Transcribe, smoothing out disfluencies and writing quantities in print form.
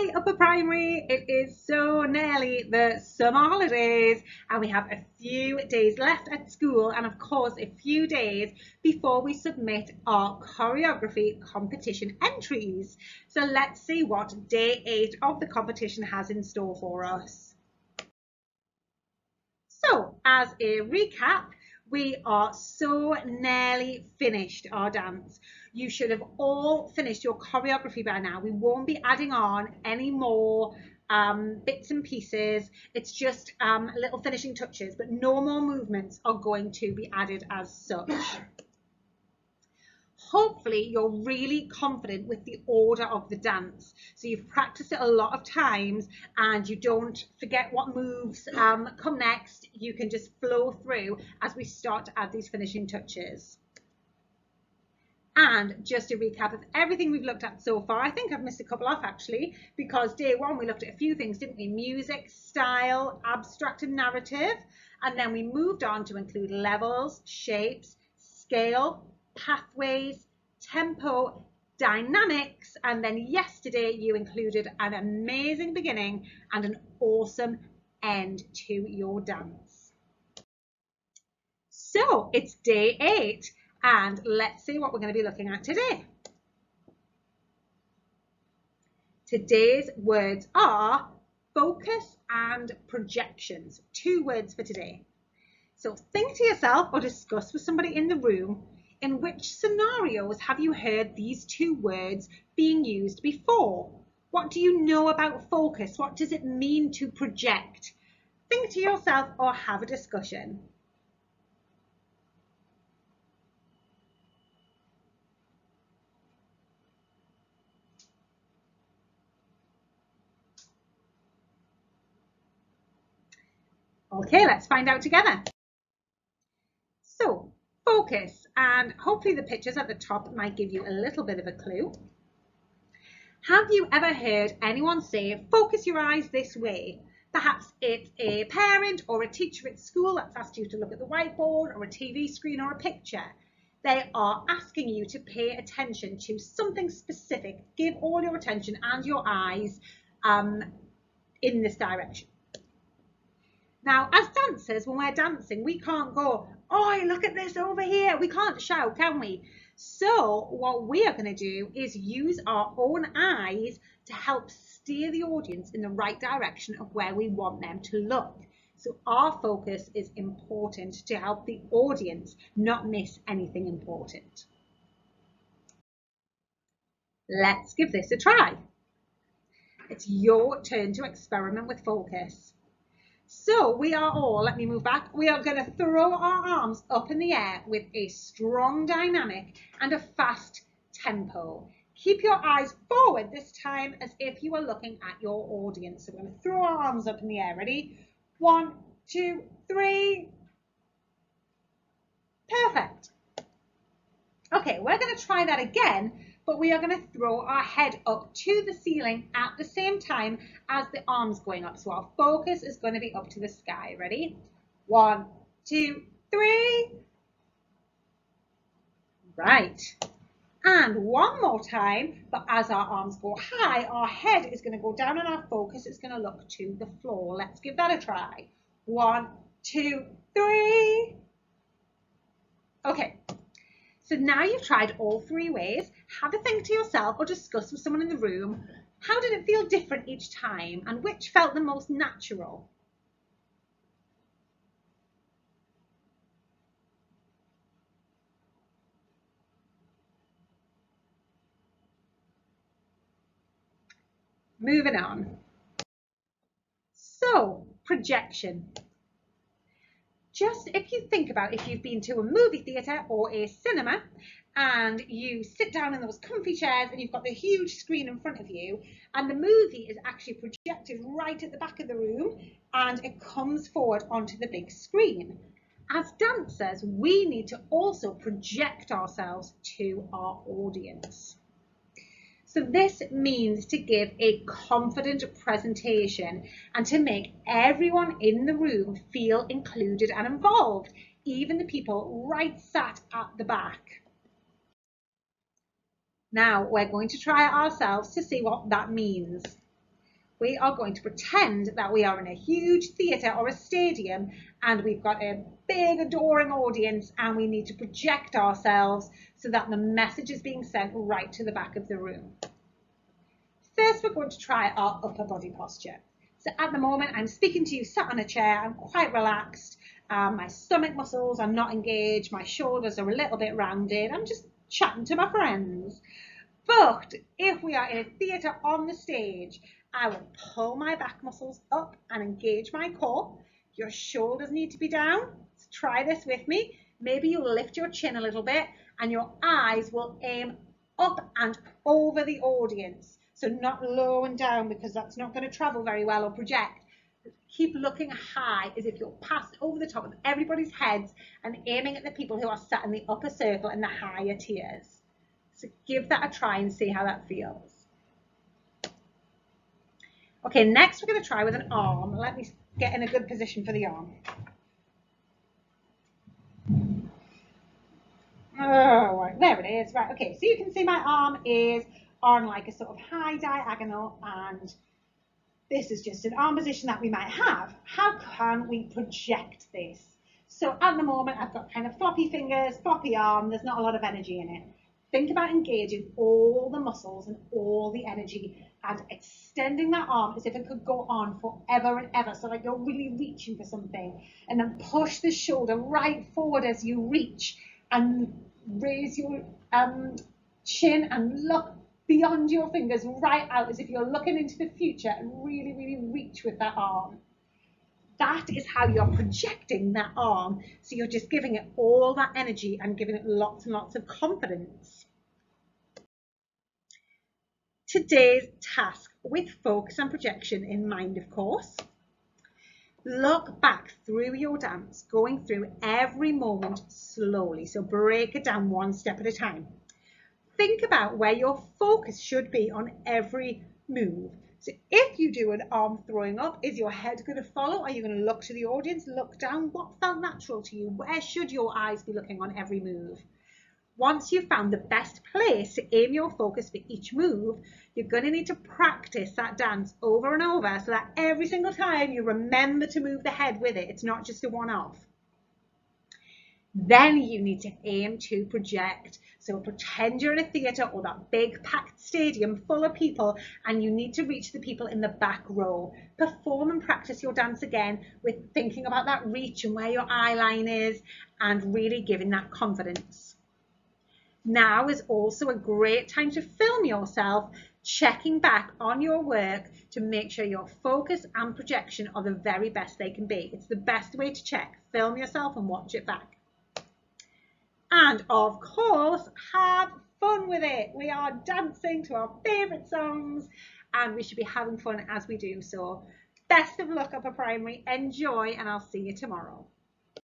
Hi, Upper Primary. It is so nearly the summer holidays and we have a few days left at school and of course a few days before we submit our choreography competition entries. So let's see what day 8 of the competition has in store for us. So as a recap, we are so nearly finished our dance. You should have all finished your choreography by now. We won't be adding on any more bits and pieces. It's just little finishing touches, but no more movements are going to be added as such. Hopefully you're really confident with the order of the dance. So you've practiced it a lot of times and you don't forget what moves come next. You can just flow through as we start to add these finishing touches. And just a recap of everything we've looked at so far. I think I've missed a couple off actually, because day 1 we looked at a few things, didn't we? Music, style, abstract and narrative. And then we moved on to include levels, shapes, scale, pathways, tempo, dynamics, and then yesterday you included an amazing beginning and an awesome end to your dance. So it's day 8 and let's see what we're going to be looking at today. Today's words are focus and projections. 2 words for today. So think to yourself or discuss with somebody in the room, in which scenarios have you heard these 2 words being used before? What do you know about focus? What does it mean to project? Think to yourself or have a discussion. Okay, let's find out together. So, focus, and hopefully the pictures at the top might give you a little bit of a clue. Have you ever heard anyone say, focus your eyes this way? Perhaps it's a parent or a teacher at school that's asked you to look at the whiteboard or a TV screen or a picture. They are asking you to pay attention to something specific. Give all your attention and your eyes in this direction. Now, as dancers, when we're dancing, we can't go, oh, look at this over here. We can't shout, can we? So what we are going to do is use our own eyes to help steer the audience in the right direction of where we want them to look. So our focus is important to help the audience not miss anything important. Let's give this a try. It's your turn to experiment with focus. So we are all, let me move back, we are going to throw our arms up in the air with a strong dynamic and a fast tempo. Keep your eyes forward this time as if you were looking at your audience. So we're going to throw our arms up in the air. Ready? 1, 2, 3. Perfect. Okay, we're going to try that again, but we are going to throw our head up to the ceiling at the same time as the arms going up. So our focus is going to be up to the sky. Ready? 1, 2, 3. Right. And one more time, but as our arms go high, our head is going to go down and our focus is going to look to the floor. Let's give that a try. 1, 2, 3. Okay. So now you've tried all 3 ways. Have a think to yourself or discuss with someone in the room. How did it feel different each time and which felt the most natural? Moving on. So, projection. Just if you think about if you've been to a movie theatre or a cinema and you sit down in those comfy chairs and you've got the huge screen in front of you and the movie is actually projected right at the back of the room and it comes forward onto the big screen. As dancers, we need to also project ourselves to our audience. So this means to give a confident presentation and to make everyone in the room feel included and involved, even the people right sat at the back. Now we're going to try it ourselves to see what that means. We are going to pretend that we are in a huge theatre or a stadium and we've got a big adoring audience and we need to project ourselves so that the message is being sent right to the back of the room. First, we're going to try our upper body posture. So at the moment, I'm speaking to you sat on a chair. I'm quite relaxed. My stomach muscles are not engaged. My shoulders are a little bit rounded. I'm just chatting to my friends. But if we are in a theatre on the stage, I will pull my back muscles up and engage my core. Your shoulders need to be down. So try this with me. Maybe you'll lift your chin a little bit and your eyes will aim up and over the audience. So not low and down, because that's not going to travel very well or project. Keep looking high as if you're passed over the top of everybody's heads and aiming at the people who are sat in the upper circle and the higher tiers. So give that a try and see how that feels. Okay, next we're going to try with an arm. Let me get in a good position for the arm. Oh, right, there it is. Right, okay, so you can see my arm is on like a sort of high diagonal, and this is just an arm position that we might have. How can we project this? So at the moment, I've got kind of floppy fingers, floppy arm. There's not a lot of energy in it. Think about engaging all the muscles and all the energy and extending that arm as if it could go on forever and ever. So like you're really reaching for something, and then push the shoulder right forward as you reach and raise your chin and look beyond your fingers right out as if you're looking into the future, and really, really reach with that arm. That is how you're projecting that arm. So you're just giving it all that energy and giving it lots and lots of confidence. Today's task, with focus and projection in mind, of course. Look back through your dance, going through every moment slowly. So break it down one step at a time. Think about where your focus should be on every move. So if you do an arm throwing up, is your head going to follow? Are you going to look to the audience, look down? What felt natural to you? Where should your eyes be looking on every move? Once you've found the best place to aim your focus for each move, you're going to need to practice that dance over and over so that every single time you remember to move the head with it. It's not just a one-off. Then you need to aim to project. So pretend you're in a theatre or that big packed stadium full of people, and you need to reach the people in the back row. Perform and practice your dance again with thinking about that reach and where your eye line is, and really giving that confidence. Now is also a great time to film yourself, checking back on your work to make sure your focus and projection are the very best they can be. It's the best way to check. Film yourself and watch it back. And of course, have fun with it. We are dancing to our favourite songs and we should be having fun as we do so. Best of luck, upper primary. Enjoy, and I'll see you tomorrow.